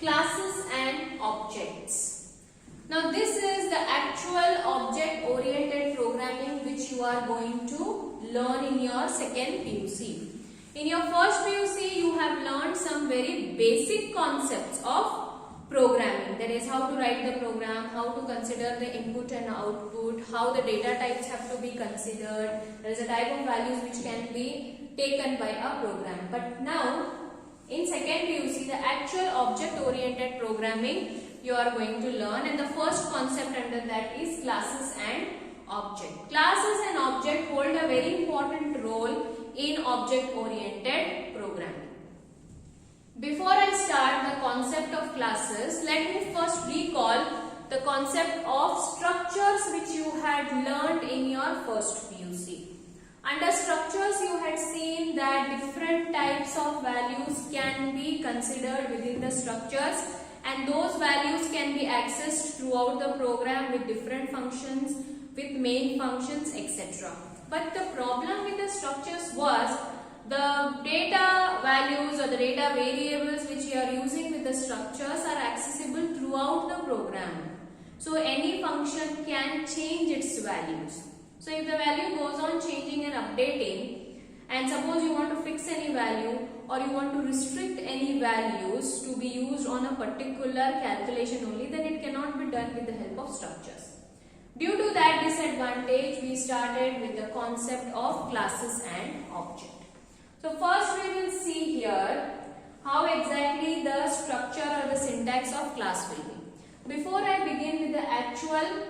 classes and objects. Now this is the actual object oriented programming which you are going to learn in your second PUC. In your first PUC you have learned some very basic concepts of programming, that is how to write the program, how to consider the input and output, how the data types have to be considered, there is a type of values which can be taken by a program. But now in second PUC the actual object oriented programming you are going to learn, and the first concept under that is classes and object. Classes and object hold a very important role in object oriented programming. Before I start the concept of classes, let me first recall the concept of structures which you had learned in your first PUC. Under structures you had seen that different types of values can be considered within the structures, and those values can be accessed throughout the program with different functions, with main functions, etc. But the problem with the structures was the data values or the data variables which you are using with the structures are accessible throughout the program. So any function can change its values. So if the value goes on changing and updating, and suppose you want to fix any value or you want to restrict any values to be used on a particular calculation only, then it cannot be done with the help of structures. Due to that disadvantage, we started with the concept of classes and object. So first we will see here how exactly the structure or the syntax of class will be. Before I begin with the actual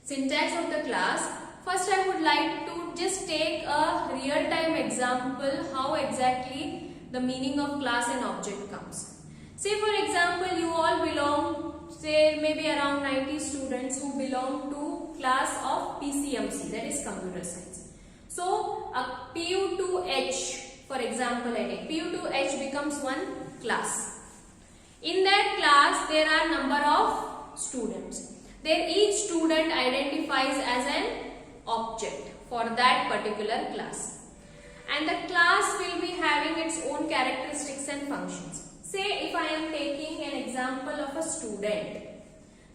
syntax of the class, first I would like to just take a real-time example how exactly the meaning of class and object comes. Say for example you all belong, say maybe around 90 students who belong to class of PCMC, that is computer science. So a PU2H, for example, I take PU2H becomes one class. In that class there are number of students. There each student identifies as an object for that particular class. And the class will be having its own characteristics and functions. Say if I am taking an example of a student.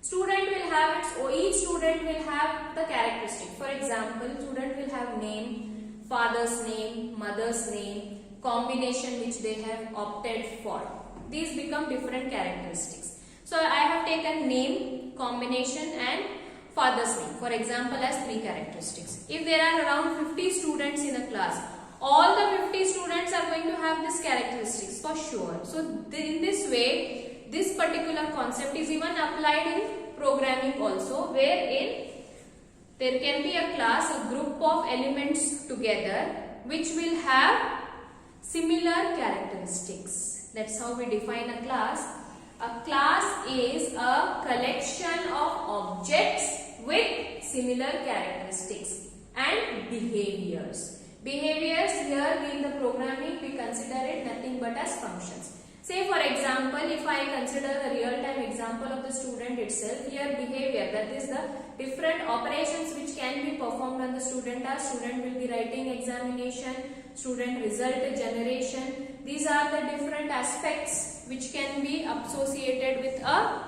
Student will have each student will have the characteristic. For example, student will have name, father's name, mother's name, combination which they have opted for. These become different characteristics. So I have taken name, combination and father's name, for example, as 3 characteristics. If there are around 50 students in a class, all the 50 students are going to have these characteristics for sure. So in this way, this particular concept is even applied in programming also, wherein there can be a class, a group of elements together which will have similar characteristics. That's how we define a class. A class is a collection of objects with similar characteristics and behaviors. Behaviors here in the programming we consider it nothing but as functions. Say for example, if I consider the real-time example of the student itself, here behavior, that is the different operations which can be performed on the student as student will be writing examination, student result generation. These are the different aspects which can be associated with a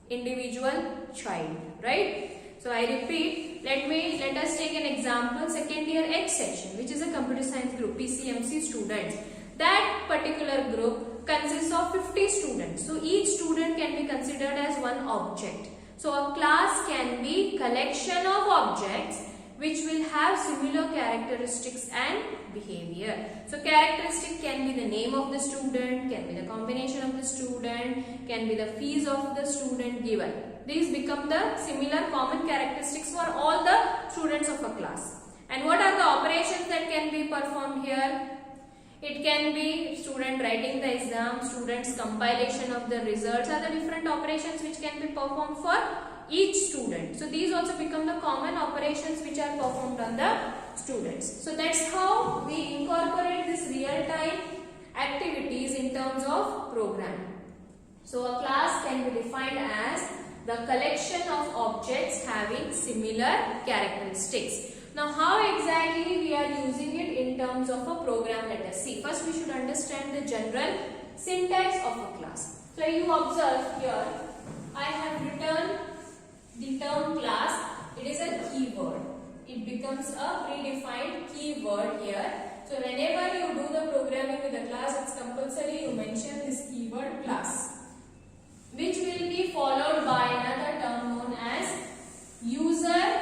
individual child, right? So I repeat, let us take an example, second year H section, which is a computer science group, PCMC students. That particular group consists of 50 students. So each student can be considered as one object. So a class can be collection of objects which will have similar characteristics and behavior. So characteristic can be the name of the student, can be the combination of the student, can be the fees of the student given. These become the similar common characteristics for all the students of a class. And what are the operations that can be performed here? It can be student writing the exam, students compilation of the results, are the different operations which can be performed for each student. So these also become the common operations which are performed on the students. So that's how we incorporate this real-time activities in terms of programming. So a class can be defined as the collection of objects having similar characteristics. Now how exactly we are using it in terms of a program, let us see. First we should understand the general syntax of a class. So you observe here, I have written the term class. It is a keyword. It becomes a predefined keyword here. So whenever you do the programming with the class, it's compulsory you mention this keyword class, which will be followed by another term known as user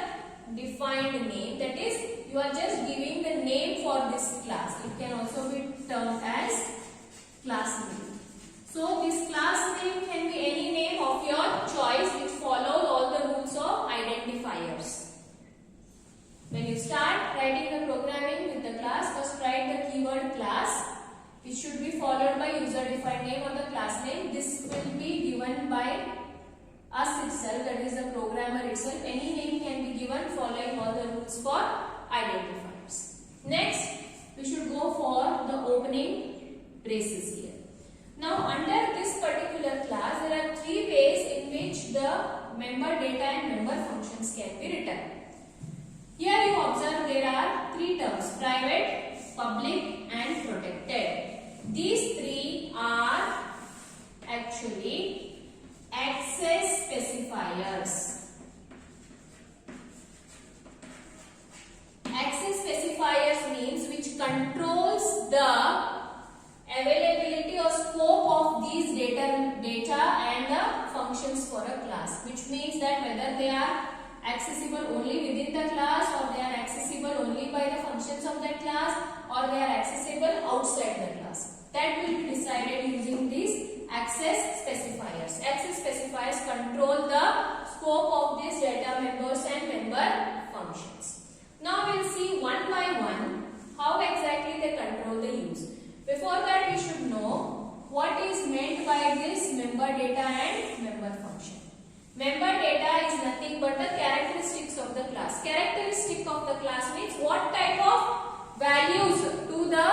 defined name. That is, you are just giving the name for this class. It can also be termed as class name. So this class name can be any name of your choice which follows all the rules of identifiers. When you start writing the programming with the class, first write the keyword class. It should be followed by user defined name or the class name. This will be given by us itself, that is the programmer itself. Any name can be given following all the rules for identifiers. Next, we should go for the opening braces here. Now under this particular class, there are three ways in which the member data and member functions can be written. Here you observe there are three terms: private, public and protected. These three are actually access specifiers. Access specifiers means which controls the availability or scope of these data and the functions for a class, which means that whether they are accessible only within the class, or they are accessible only by the functions of that class, or they are accessible outside the class. That will be decided using these access specifiers. Access specifiers control the scope of these data members and member functions. Now we will see one by one how exactly they control the use. Before that, we should know what is meant by this member data and member function. Member data is nothing but the characteristics of the class. Characteristic of the class means what type of values to the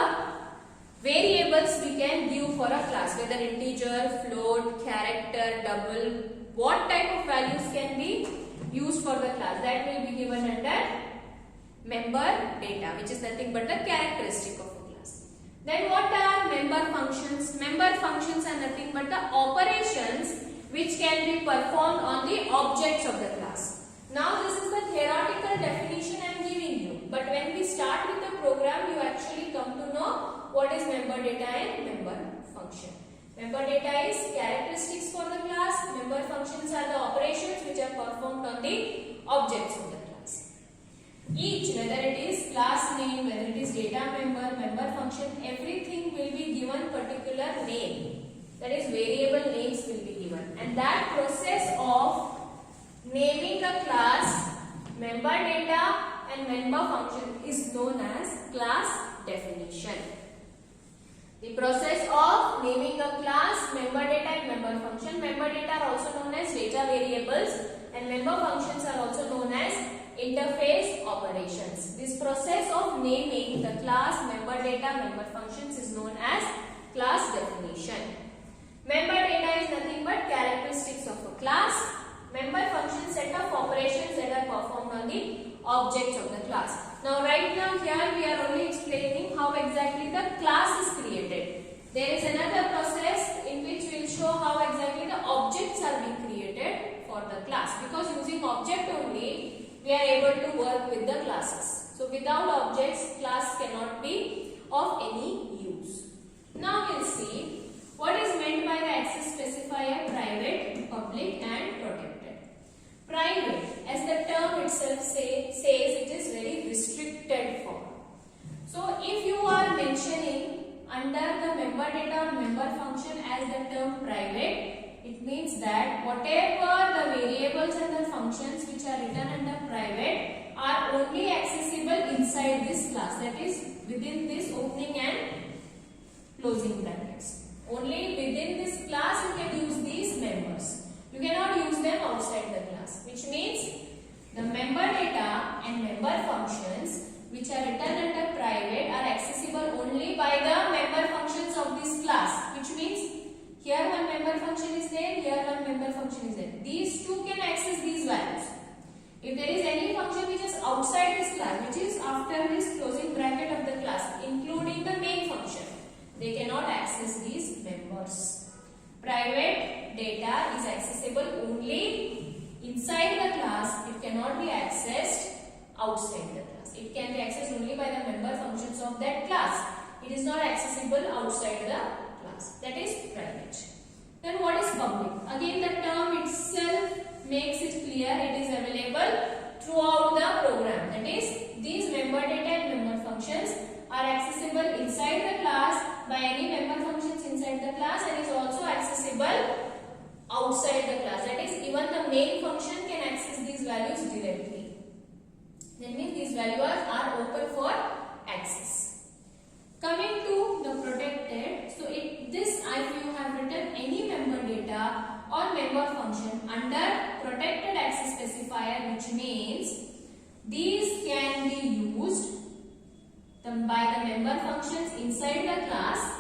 variables we can give for a class, whether integer, float, character, double, what type of values can be used for the class. That will be given under member data, which is nothing but the characteristic of the class. Then what are member functions? Member functions are nothing but the operations which can be performed on the objects of the class. Now this is the theoretical definition I am giving you, but when we start with the program, you actually come to know what is member data and member function. Member data is characteristics for the class. Member functions are the operations which are performed on the objects of the class. Each, whether it is class name, whether it is data member, member function, everything will be given particular name. That is, variable names will be given, and that process of naming the class, member data and member function is known as class definition. The process of naming a class, member data and member function. Member data are also known as data variables and member functions are also known as interface operations. This process of naming the class, member data, member functions is known as class definition. Member data is nothing but characteristics of a class. Member function set of operations that are performed on the objects of the class. Now right now here we are only explaining how exactly the class is created. There is another process in which we will show how exactly the objects are being created for the class, because using object only we are able to work with the classes. So without objects, class cannot be of any use. Now we will see what is meant by the access specifier: private, public and protected. Private, as the term itself says, it is very restricted form. So if you are mentioning under the member data or member function as the term private, it means that whatever the variables and the functions which are written under private are only accessible inside this class, that is within this opening and closing brackets. Only within this class you can use these members. You cannot use them outside the class, which means the member data and member functions which are written under private are accessible only by the member functions of this class, which means here one member function is there, here one member function is there. These two can access these values. If there is any function which is outside this class, which is after this closing bracket of the class, including the main function, they cannot access these members. Private accessible only inside the class. It cannot be accessed outside the class. It can be accessed only by the member functions of that class. It is not accessible outside the class. That is private. Then what is public? Again, the term itself makes it clear. It is available throughout the program. That is, these member data and member functions are accessible inside the class by any member functions inside the class, and is also accessible outside the class. That is, even the main function can access these values directly. That means these values are open for access. Coming to the protected, so if you have written any member data or member function under protected access specifier, which means these can be used by the member functions inside the class.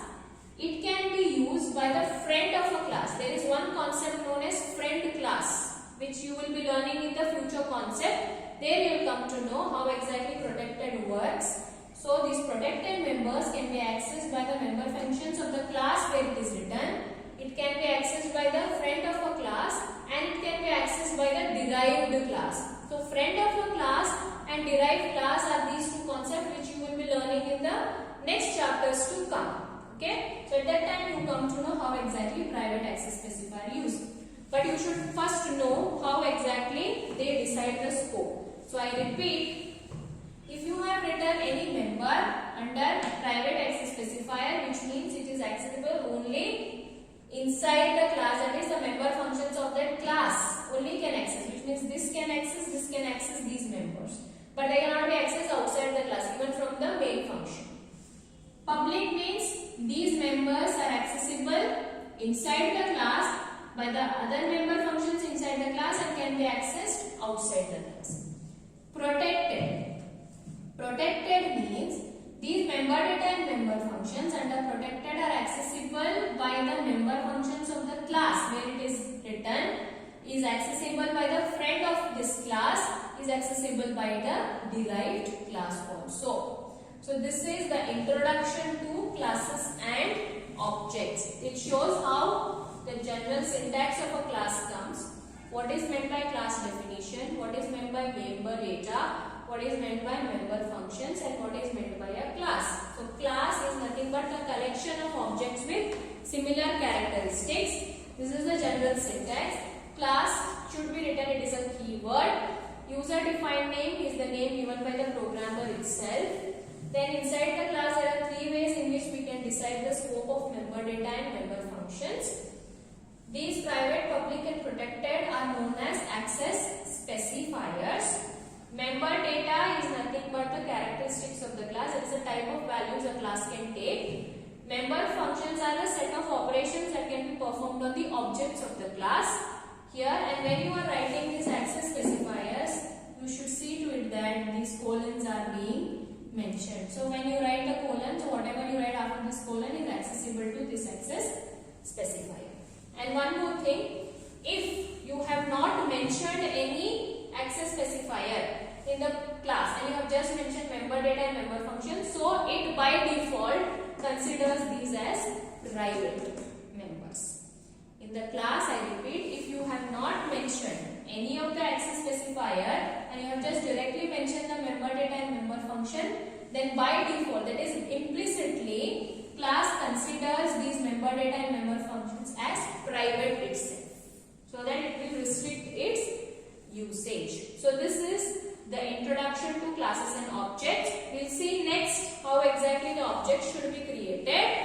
It can be used by the friend of a class. There is one concept known as friend class, which you will be learning in the future concept. There you will come to know how exactly protected works. So these protected members can be accessed by the member functions of the class where it is written. It can be accessed by the friend of a class, and it can be accessed by the derived class. So friend of a class and derived class are these two concepts which you will be learning in the next chapters to come. Okay? So at that time you come to know how exactly private access specifier used. But you should first know how exactly they decide the scope. So I repeat, if you have written any member under private access specifier, which means it is accessible only inside the class, that is the member functions of that class only can access, which means this can access these members, but they cannot be accessed outside the class even from the main function. Public means these members are accessible inside the class by the other member functions inside the class and can be accessed outside the class. Protected means these member data and member functions under protected are accessible by the member functions of the class where it is written, is accessible by the friend of this class, is accessible by the derived class also. So this is the introduction to classes and objects. It shows how the general syntax of a class comes. What is meant by class definition, what is meant by member data, what is meant by member functions, and what is meant by a class. So class is nothing but a collection of objects with similar characteristics. This is the general syntax. Class should be written, it is a keyword. User defined name is the name given by the programmer itself. Then inside the class there are three ways in which we can decide the scope of member data and member functions. These private, public and protected are known as access specifiers. Member data is nothing but the characteristics of the class. It is a type of values a class can take. Member functions are a set of operations that can be performed on the objects of the class. Here, and when you are writing these access specifiers, you should see to it that these colons are being mentioned. So when you write the colon, so whatever you write after this colon is accessible to this access specifier. And one more thing, if you have not mentioned any access specifier in the class and you have just mentioned member data and member function, so it by default considers these as private members. In the class, I repeat, if you have not mentioned any of the access specifier and you have just directly mentioned the member data and member function, then by default, that is implicitly, class considers these member data and member functions as private itself, so that it will restrict its usage. So this is the introduction to classes and objects. We'll see next how exactly the objects should be created,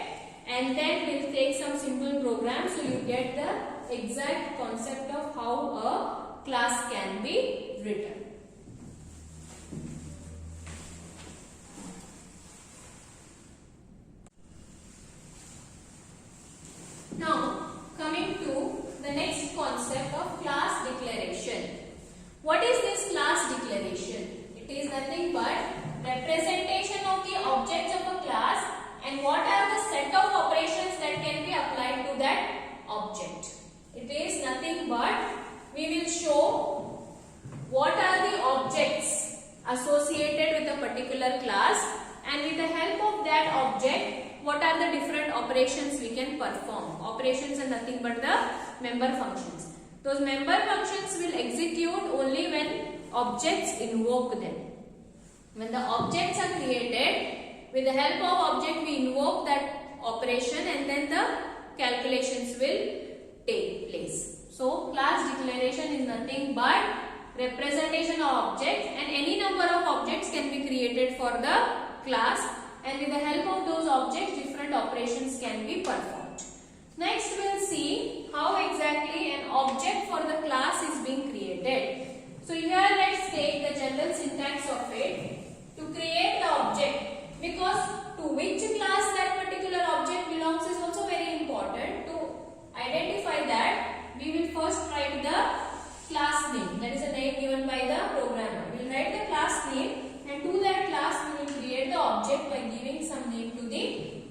and then we'll take some simple programs so you get the exact concept of how a class can be written. Now, coming to the next concept of class declaration. What is this class declaration? It is nothing but representation of the objects of a class and what are the set of operations that can be applied to that object. It is nothing but we will show what are the objects associated with a particular class, and with the help of that object, what are the different operations we can perform. Operations are nothing but the member functions. Those member functions will execute only when objects invoke them. When the objects are created, with the help of object we invoke that operation and then the calculations will take place. So class declaration is nothing but representation of objects, and any number of objects can be created for the class, and with the help of those objects different operations can be performed. Next we will see how exactly an object for the class is being created. So here let's take the general syntax of it. To create the object, because to which class that particular object belongs is also very important. To identify that, we will first write the class name, that is a name given by the programmer. We will write the class name, and to that class we will create the object by giving some name to the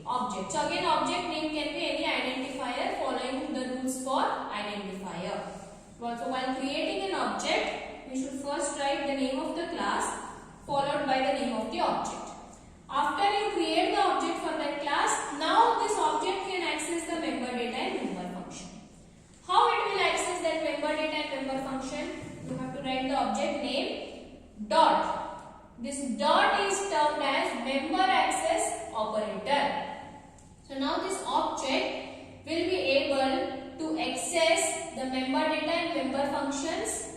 object. So again, object name can be any identifier following the rules for identifier. So while creating an object, we should first write the name of the class followed by the name of the object. After you create the object for that class, now this object can access the member data and member function. How it will access that member data and member function? You have to write the object name dot. This dot is termed as member access operator. So now this object will be able to access the member data and member functions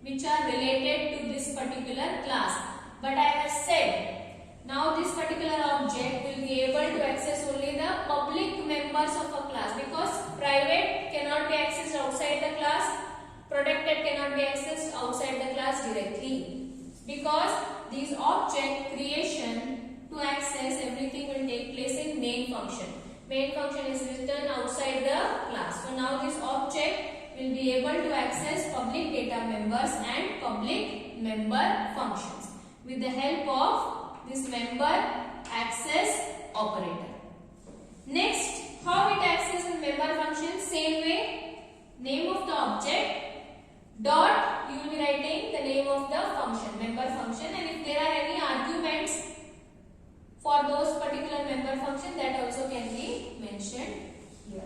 which are related to this particular class. But I have said, now this particular object will be able to access only the public members of a class, because private cannot be accessed outside the class, protected cannot be accessed outside the class directly, because these object creation to access everything will take place in main function. Main function is written outside the class. So now this object will be able to access public data members and public member functions with the help of this member access operator. Next, how it accesses member function? Same way, name of the object dot, you will be writing the name of the function, member function, and if there are any arguments for those particular member function, that also can be mentioned here.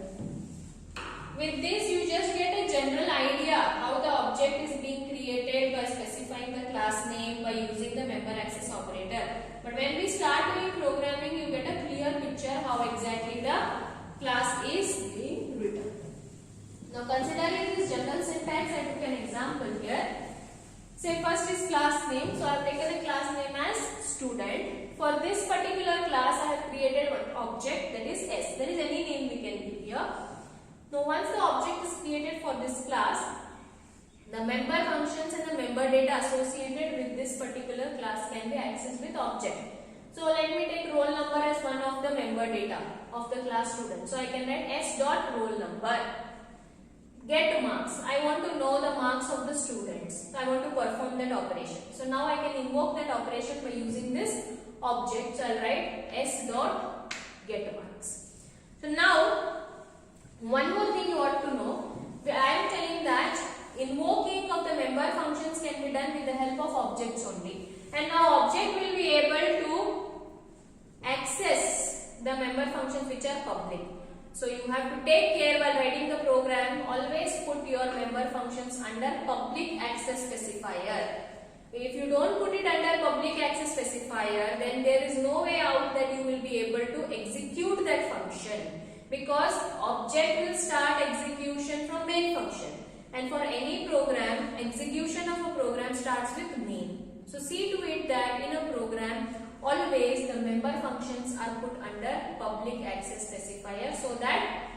With this you just get a general idea how the object is being created by specifying the class name by using the member access operator. But when we start doing programming, you get a clear picture how exactly the class is being written. Now considering this general syntax, I took an example here. Say first is class name. So I have taken a class name as student. For this particular class I have created one object, that is S. There is any name we can give here. Now once the object is created for this class, the member functions and the member data associated with this particular class can be accessed with object. So let me take roll number as one of the member data of the class student. So I can write S dot roll number. Get marks. I want to know the marks of the students. So I want to perform that operation. So now I can invoke that operation by using this object. So I'll write S dot get marks. So now one more thing you ought to know. I am telling that invoking of the member functions can be done with the help of objects only. And now object will be able to access the member functions which are public. So you have to take care while writing the program, always put your member functions under public access specifier. If you don't put it under public access specifier, then there is no way out that you will be able to execute that function, because object will start execution from main function, and for any program, execution of a program starts with main. So see to it that in a program always the member functions are put under public access specifier so that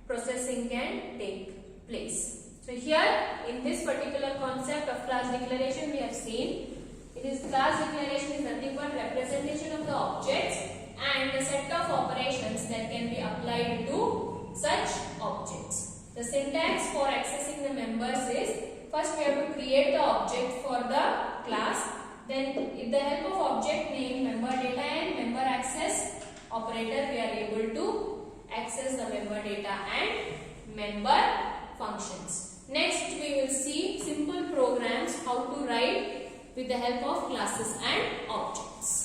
processing can take place. So here in this particular concept of class declaration we have seen, it is class declaration is nothing but representation of the objects and the set of operations that can be applied to such objects. The syntax for accessing the members is, first we have to create the object for the class. Then with the help of object name, member data and member access operator, we are able to access the member data and member functions. Next we will see simple programs how to write with the help of classes and objects.